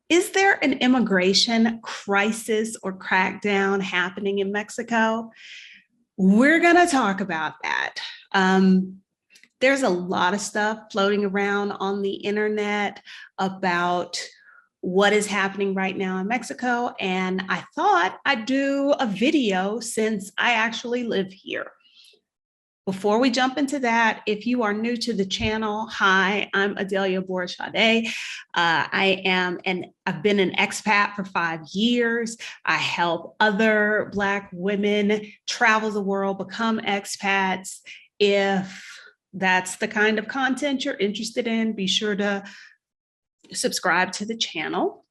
Is there an immigration crisis or crackdown happening in Mexico? We're going to talk about that. There's a lot of stuff floating around on the internet about what is happening right now in Mexico, and I thought I'd do a video since I actually live here. Before we jump into that, if you are new to the channel, hi, I'm Adelia Borchade. I've been an expat for 5 years. I help other Black women travel the world, become expats. If that's the kind of content you're interested in, be sure to subscribe to the channel.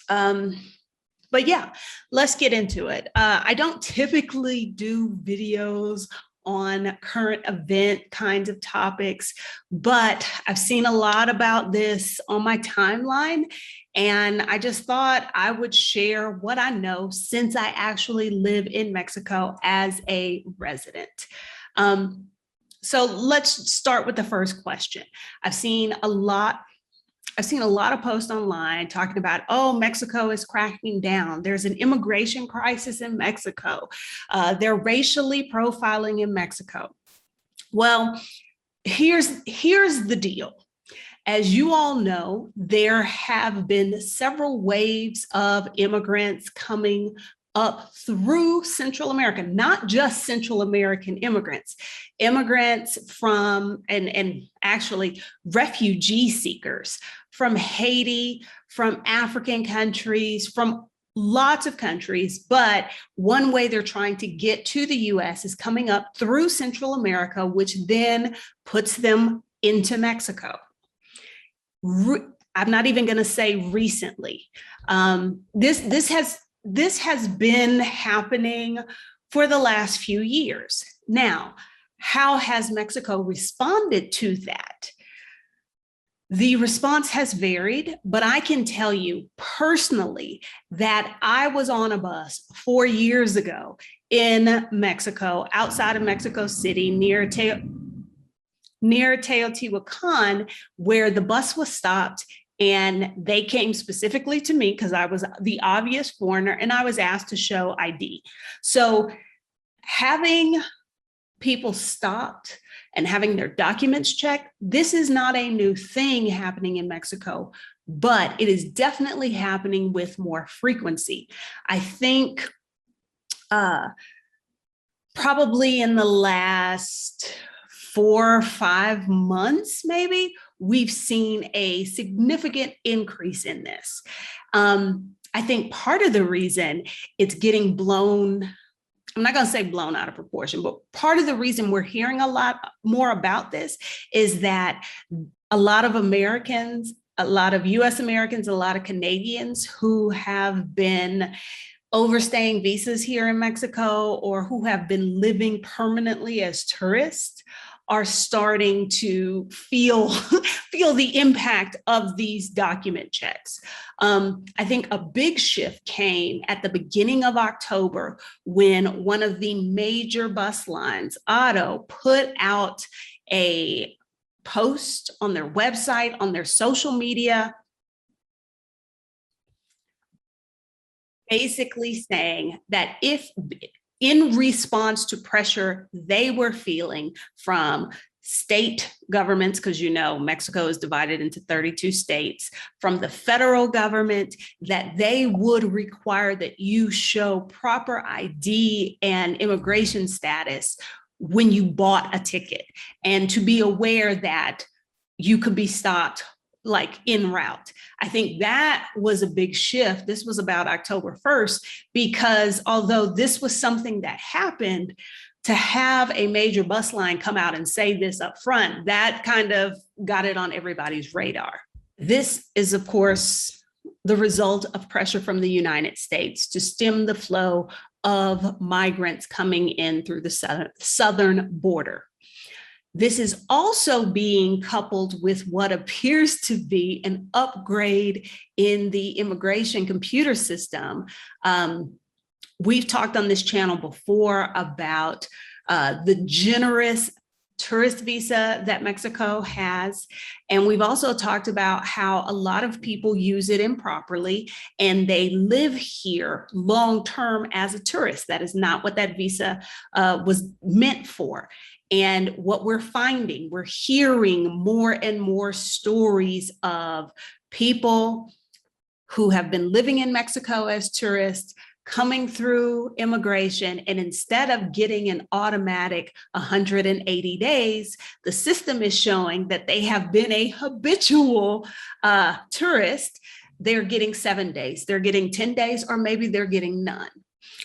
But yeah, let's get into it. I don't typically do videos on current event kinds of topics, but I've seen a lot about this on my timeline, and I just thought I would share what I know since I actually live in Mexico as a resident. So let's start with the first question. I've seen a lot of posts online talking about, oh, Mexico is cracking down. There's an immigration crisis in Mexico. They're racially profiling in Mexico. Well, here's the deal. As you all know, there have been several waves of immigrants coming up through Central America, not just Central American immigrants from, and actually refugee seekers from Haiti, from African countries, from lots of countries. But one way they're trying to get to the US is coming up through Central America, which then puts them into Mexico. I'm not even going to say recently. This has been happening for the last few years. Now, how has Mexico responded to that? The response has varied, but I can tell you personally that I was on a bus 4 years ago in Mexico, outside of Mexico City, near Teotihuacan, where the bus was stopped. And they came specifically to me because I was the obvious foreigner and I was asked to show ID. So having people stopped and having their documents checked, this is not a new thing happening in Mexico, but it is definitely happening with more frequency. I think probably in the last 4 or 5 months, maybe, we've seen a significant increase in this. I think part of the reason it's getting blown, I'm not going to say blown out of proportion, but part of the reason we're hearing a lot more about this is that a lot of Americans, a lot of US Americans, a lot of Canadians who have been overstaying visas here in Mexico or who have been living permanently as tourists are starting to feel the impact of these document checks. I think a big shift came at the beginning of October when one of the major bus lines, Otto, put out a post on their website, on their social media, basically saying that if in response to pressure they were feeling from state governments, because you know Mexico is divided into 32 states, from the federal government, that they would require that you show proper ID and immigration status when you bought a ticket, and to be aware that you could be stopped like en route. I think that was a big shift. This was about October 1st, because although this was something that happened, to have a major bus line come out and say this up front, that kind of got it on everybody's radar. This is, of course, the result of pressure from the United States to stem the flow of migrants coming in through the southern border. This is also being coupled with what appears to be an upgrade in the immigration computer system. We've talked on this channel before about the generous tourist visa that Mexico has. And we've also talked about how a lot of people use it improperly and they live here long-term as a tourist. That is not what that visa was meant for. And what we're finding, we're hearing more and more stories of people who have been living in Mexico as tourists, coming through immigration, and instead of getting an automatic 180 days, the system is showing that they have been a habitual tourist. They're getting 7 days, they're getting 10 days, or maybe they're getting none.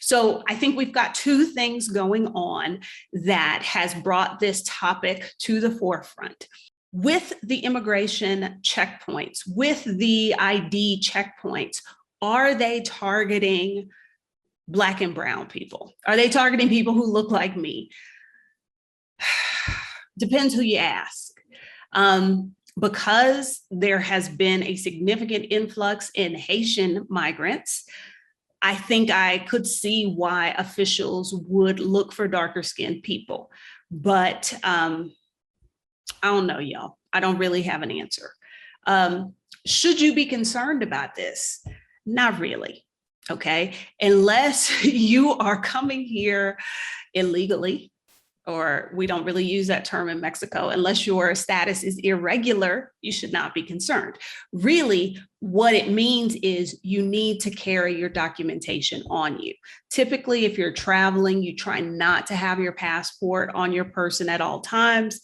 So I think we've got two things going on that has brought this topic to the forefront. With the immigration checkpoints, with the ID checkpoints, are they targeting Black and brown people? Are they targeting people who look like me? Depends who you ask. Because there has been a significant influx in Haitian migrants, I think I could see why officials would look for darker skinned people. But I don't know, y'all. I don't really have an answer. Should you be concerned about this? Not really. Okay, unless you are coming here illegally, or we don't really use that term in Mexico, unless your status is irregular, you should not be concerned. Really, what it means is you need to carry your documentation on you. Typically, if you're traveling, you try not to have your passport on your person at all times.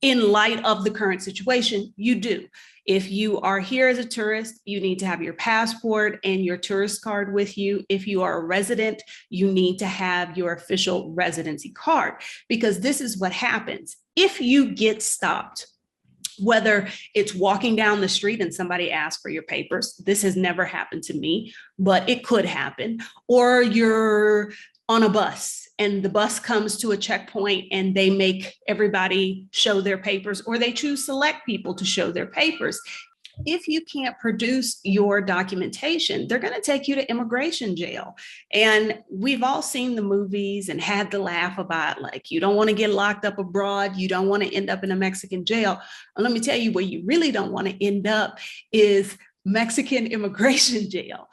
In light of the current situation, you do. If you are here as a tourist, you need to have your passport and your tourist card with you. If you are a resident, you need to have your official residency card, because this is what happens. If you get stopped, whether it's walking down the street and somebody asks for your papers, this has never happened to me, but it could happen, or you're on a bus and the bus comes to a checkpoint and they make everybody show their papers, or they choose select people to show their papers. If you can't produce your documentation, they're going to take you to immigration jail. And we've all seen the movies and had the laugh about, like, you don't want to get locked up abroad. You don't want to end up in a Mexican jail. And let me tell you, where you really don't want to end up is Mexican immigration jail.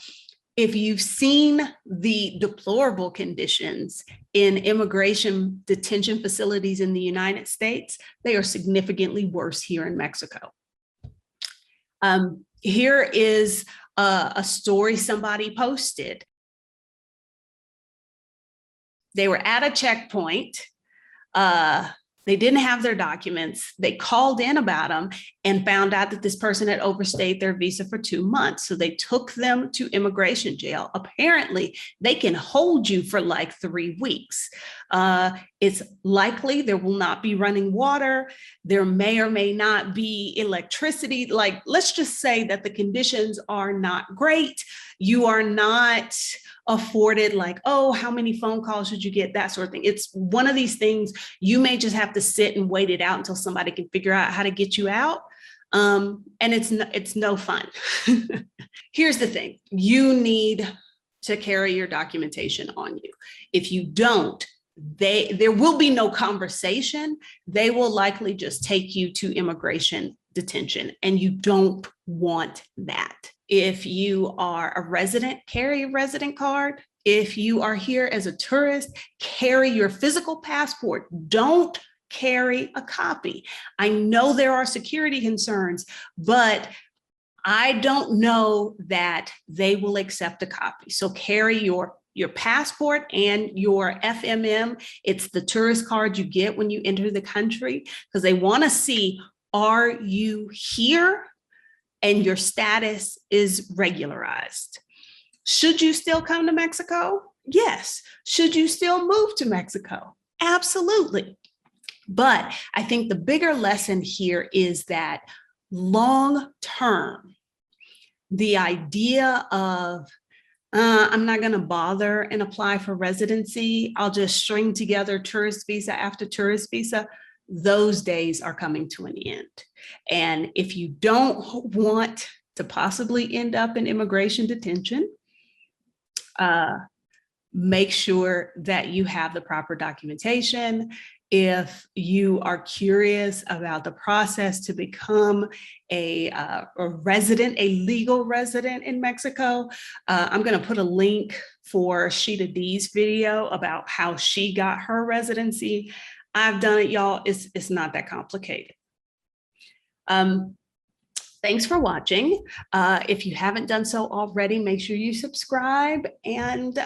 If you've seen the deplorable conditions in immigration detention facilities in the United States, they are significantly worse here in Mexico. Here is a story somebody posted. They were at a checkpoint. They didn't have their documents. They called in about them and found out that this person had overstayed their visa for 2 months. So they took them to immigration jail. Apparently, they can hold you for like 3 weeks. It's likely there will not be running water. There may or may not be electricity. Like, let's just say that the conditions are not great. You are not afforded, like, oh, how many phone calls should you get, that sort of thing. It's one of these things you may just have to sit and wait it out until somebody can figure out how to get you out. And it's no fun. Here's the thing. You need to carry your documentation on you. If you don't, there will be no conversation. They will likely just take you to immigration detention, and you don't want that. If you are a resident, carry a resident card. If you are here as a tourist, carry your physical passport. Don't carry a copy. I know there are security concerns, but I don't know that they will accept a copy. So carry your passport and your FMM. It's the tourist card you get when you enter the country, because they want to see, are you here and your status is regularized? Should you still come to Mexico? Yes. Should you still move to Mexico? Absolutely. But I think the bigger lesson here is that long term, the idea of, I'm not going to bother and apply for residency, I'll just string together tourist visa after tourist visa, those days are coming to an end. And if you don't want to possibly end up in immigration detention, make sure that you have the proper documentation. If you are curious about the process to become a resident, a legal resident in Mexico, I'm going to put a link for Sheeta D's video about how she got her residency. I've done it, y'all. It's not that complicated. Thanks for watching. If you haven't done so already, make sure you subscribe, and